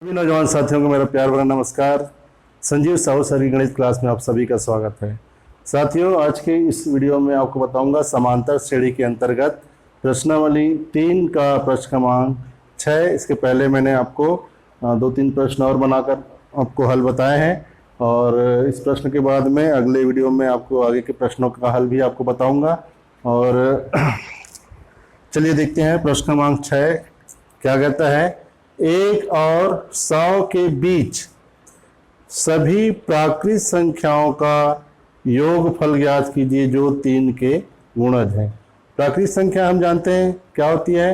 सभी नौजवान साथियों को मेरा प्यार भरा नमस्कार। संजीव साहू सर की गणित क्लास में आप सभी का स्वागत है। साथियों, आज के इस वीडियो में आपको बताऊंगा समांतर श्रेणी के अंतर्गत प्रश्नावली 3 का प्रश्न क्रमांक 6। इसके पहले मैंने आपको 2-3 प्रश्न और बनाकर आपको हल बताए हैं और इस प्रश्न के बाद में अगले वीडियो में आपको आगे के प्रश्नों का हल भी आपको बताऊँगा। और चलिए देखते हैं प्रश्न क्रमांक 6 क्या कहता है। 1 और 100 के बीच सभी प्राकृत संख्याओं का योगफल ज्ञात कीजिए जो 3 के गुणज हैं। प्राकृत संख्या हम जानते हैं क्या होती है।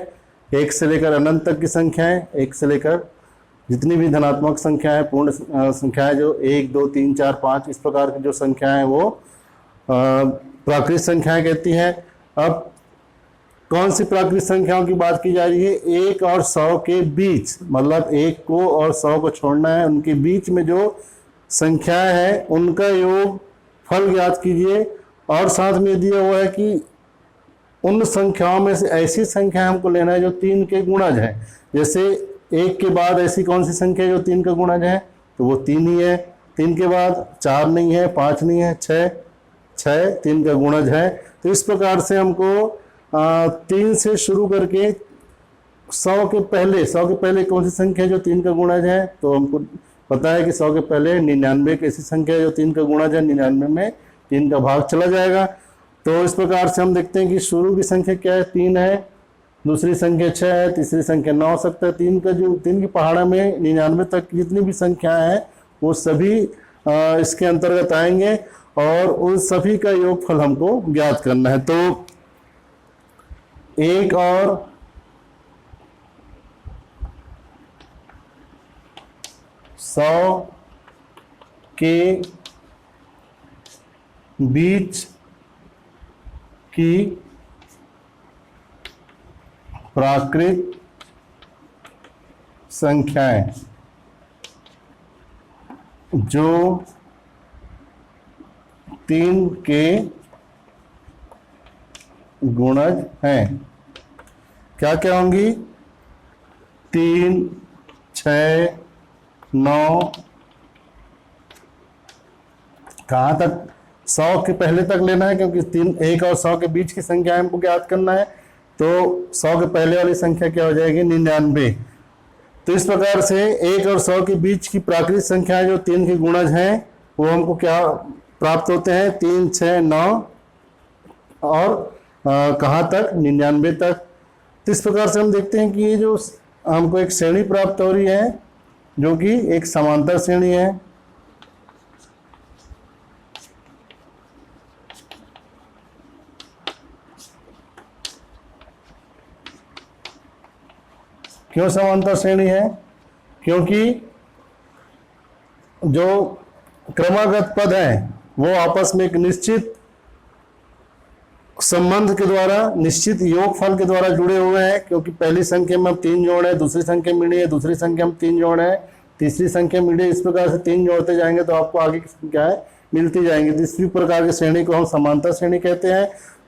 1 से लेकर अनंत तक की संख्याएं, 1 से लेकर जितनी भी धनात्मक संख्याएं, पूर्ण संख्याएं जो 1, 2, 3, 4, 5 इस प्रकार की जो संख्याएं वो प्राकृत संख्याएं कहती हैं। अब कौन सी प्राकृत संख्याओं की बात की जा रही है। 1 और 100 के बीच, मतलब 1 को और 100 को छोड़ना है, उनके बीच में जो संख्याएं हैं उनका योग फल ज्ञात कीजिए। और साथ में दिया हुआ है कि उन संख्याओं में से ऐसी संख्या हमको लेना है जो 3 के गुणज है। जैसे 1 के बाद ऐसी कौन सी संख्या जो 3 का गुणज है, तो वो 3 ही है। 3 के बाद 4 नहीं है, 5 नहीं है, 6 3 का गुणज है। तो इस प्रकार से हमको 3 से शुरू करके 100 के पहले कौन सी संख्या जो 3 का गुणज है, तो हमको पता है कि 100 के पहले 99 एक ऐसी संख्या जो 3 का गुणज है। 99 में 3 का भाग चला जाएगा। तो इस प्रकार से हम देखते हैं कि शुरू की संख्या क्या है, 3 है, दूसरी संख्या 6 है, तीसरी संख्या 9 हो सकता है। 3 की पहाड़ा में 99 तक जितनी भी संख्या है वो सभी इसके अंतर्गत आएंगे और उन सभी का योगफल हमको ज्ञात करना है। तो 1 और 100 के बीच की प्राकृत संख्याएं जो 3 के गुणज हैं, क्या क्या होंगी। 3, 6, 9, कहाँ तक 100 के पहले तक लेना है, क्योंकि 1 और 100 के बीच की संख्या हमको ज्ञात करना है। तो 100 के पहले वाली संख्या क्या हो जाएगी, 99। तो इस प्रकार से 1 और 100 के बीच की प्राकृत संख्याएं जो 3 के गुणज हैं वो हमको क्या प्राप्त होते हैं, 3, 6, 9 और कहाँ तक, 99 तक। तो इस प्रकार से हम देखते हैं कि ये जो हमको एक श्रेणी प्राप्त हो रही है जो कि एक समांतर श्रेणी है। क्यों समांतर श्रेणी है, क्योंकि जो क्रमागत पद हैं वो आपस में एक निश्चित संबंध के द्वारा, निश्चित योगफल के द्वारा जुड़े हुए हैं। क्योंकि पहली संख्या में हम 3 जोड़े, दूसरी संख्या मिली है, दूसरी संख्या में 3 जोड़े हैं, तीसरी संख्या मिली है। इस प्रकार से 3 जोड़ते जाएंगे तो आपको आगे की संख्या है मिलती जाएंगी। तो इसी प्रकार की श्रेणी को हम समांतर श्रेणी कहते हैं।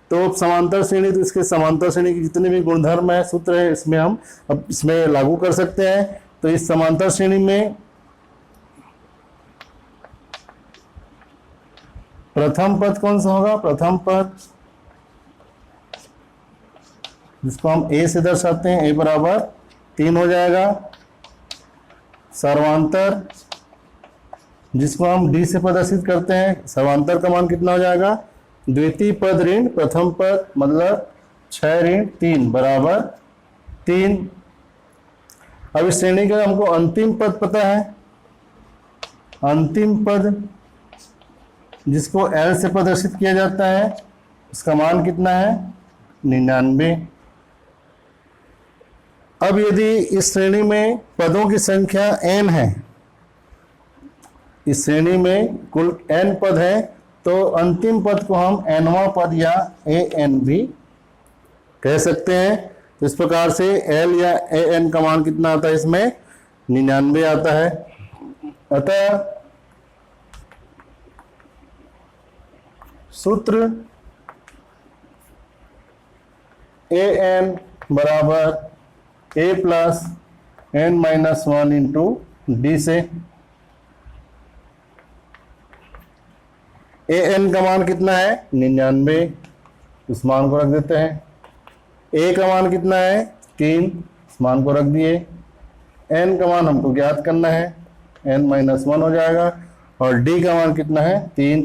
तो समांतर श्रेणी, तो इसके समांतर श्रेणी के जितने भी गुणधर्म है, सूत्र है, इसमें हम अब इसमें लागू कर सकते हैं। तो इस समांतर श्रेणी में प्रथम पद कौन सा होगा, प्रथम पद जिसको हम a से दर्शाते हैं, a बराबर 3 हो जाएगा। सर्वांतर जिसको हम d से प्रदर्शित करते हैं, सर्वांतर का मान कितना हो जाएगा, द्वितीय पद ऋण प्रथम पद, मतलब 6 ऋण 3 बराबर 3। अब इस श्रेणी का हमको अंतिम पद पता है। अंतिम पद जिसको l से प्रदर्शित किया जाता है, उसका मान कितना है, 99। अब यदि इस श्रेणी में पदों की संख्या n है, इस श्रेणी में कुल n पद है, तो अंतिम पद को हम nवां पद या an भी कह सकते हैं। तो इस प्रकार से l या an का मान कितना आता है, इसमें 99 आता है। अतः सूत्र an बराबर a plus n-1 into D से। ए एन का मान कितना है 99, इस मान को रख देते हैं। ए का मान कितना है 3, इस मान को रख दिए। एन का मान हमको ज्ञात करना है, n -1 हो जाएगा। और डी का मान कितना है 3।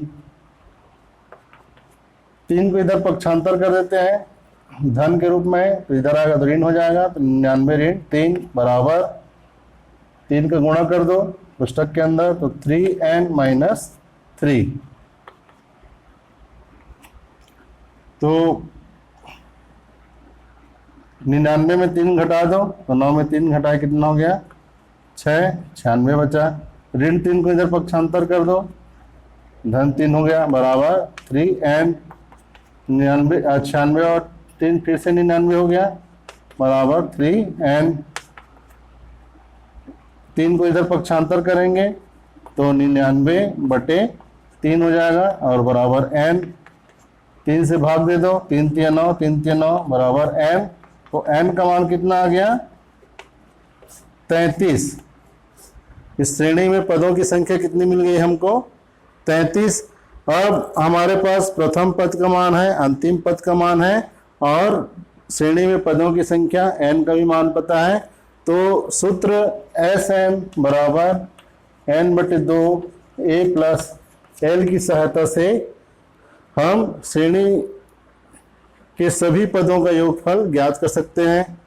3 को इधर पक्षांतर कर देते हैं धन के रूप में, तो इधर आएगा तो ऋण हो जाएगा। तो 99 ऋण 3 बराबर 3 का गुणा कर दो पुस्तक के अंदर, तो 3n - 3। तो 99 में 3 घटा दो तो 9 में 3 घटाए कितना हो गया 6, 96 बचा। ऋण 3 को इधर पक्षांतर कर दो, धन 3 हो गया बराबर 3n 96 और 3 फिर से 99 हो गया बराबर 3n। 3 को इधर पक्षांतर करेंगे तो 99/3 हो जाएगा और बराबर n। 3 से भाग दे दो, 3 × 9, 3 × 9 बराबर n। तो n का मान कितना आ गया 33। इस श्रेणी में पदों की संख्या कितनी मिल गई हमको 33। अब हमारे पास प्रथम पद का मान है, अंतिम पद का मान है और श्रेणी में पदों की संख्या n का भी मान पता है। तो सूत्र Sn बराबर n/2 a + l की सहायता से हम श्रेणी के सभी पदों का योगफल ज्ञात कर सकते हैं।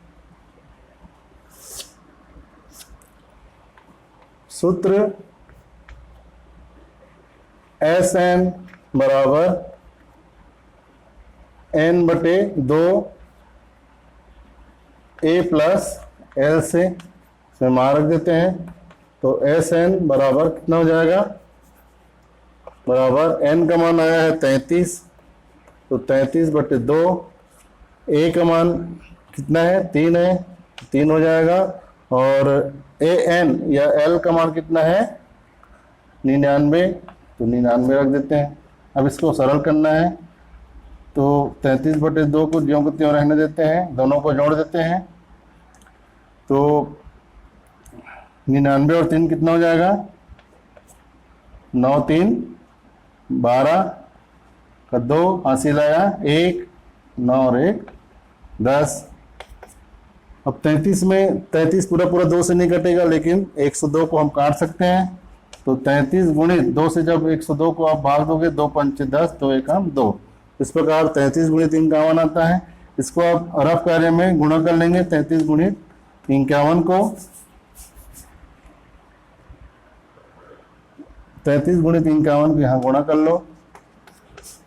सूत्र Sn बराबर n/2 a + l से इसमें मान रख देते हैं। तो Sn बराबर कितना हो जाएगा बराबर n का मान आया है 33, तो 33/2 a का मान कितना है 3 है, 3 हो जाएगा। और an या l का मान कितना है 99, तो 99 रख देते हैं। अब इसको सरल करना है तो 33/2 को ज्यों को त्यों रहने देते हैं, दोनों को जोड़ देते हैं। तो 99 और 3 कितना हो जाएगा 9 × 3 = 12 का 2 हासिल आया 1, 9 और 1 10। अब 33 में 33 पूरा 2 से नहीं कटेगा, लेकिन 102 को हम काट सकते हैं। तो 33 × 2 से जब 102 को आप भाग दोगे 2 × 5 = 10, 2 × 1 = 2। इस प्रकार 33 × 3 51 आता है। इसको आप रफ कार्य में गुणा कर लेंगे 33 × 51 को। 33 × 51 को यहाँ गुणा कर लो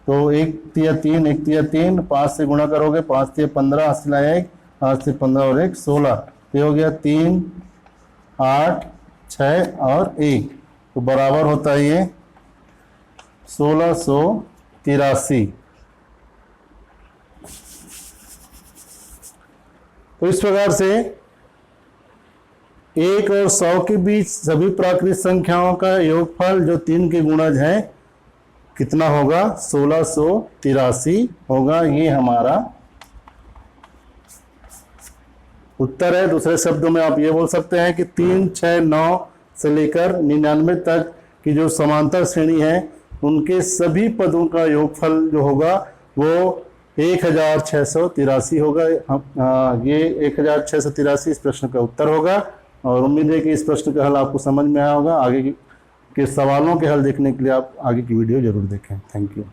तो 1 × 3 1 × 3 5 से गुणा करोगे 5 × 15 हासिल आया 1, 5 से 15 और 1 16। ये हो गया 3 8 6 और 1, तो बराबर होता है ये 1683। तो इस प्रकार से 1 और 100 के बीच सभी प्राकृत संख्याओं का योगफल जो 3 के गुणज है कितना होगा 1683 होगा। ये हमारा उत्तर है। दूसरे शब्दों में आप ये बोल सकते हैं कि 3 6 9 से लेकर 99 तक की जो समांतर श्रेणी है उनके सभी पदों का योगफल जो होगा वो 1683 होगा। ये 1683 इस प्रश्न का उत्तर होगा। और उम्मीद है कि इस प्रश्न का हल आपको समझ में आया होगा। आगे के सवालों के हल देखने के लिए आप आगे की वीडियो जरूर देखें। Thank you.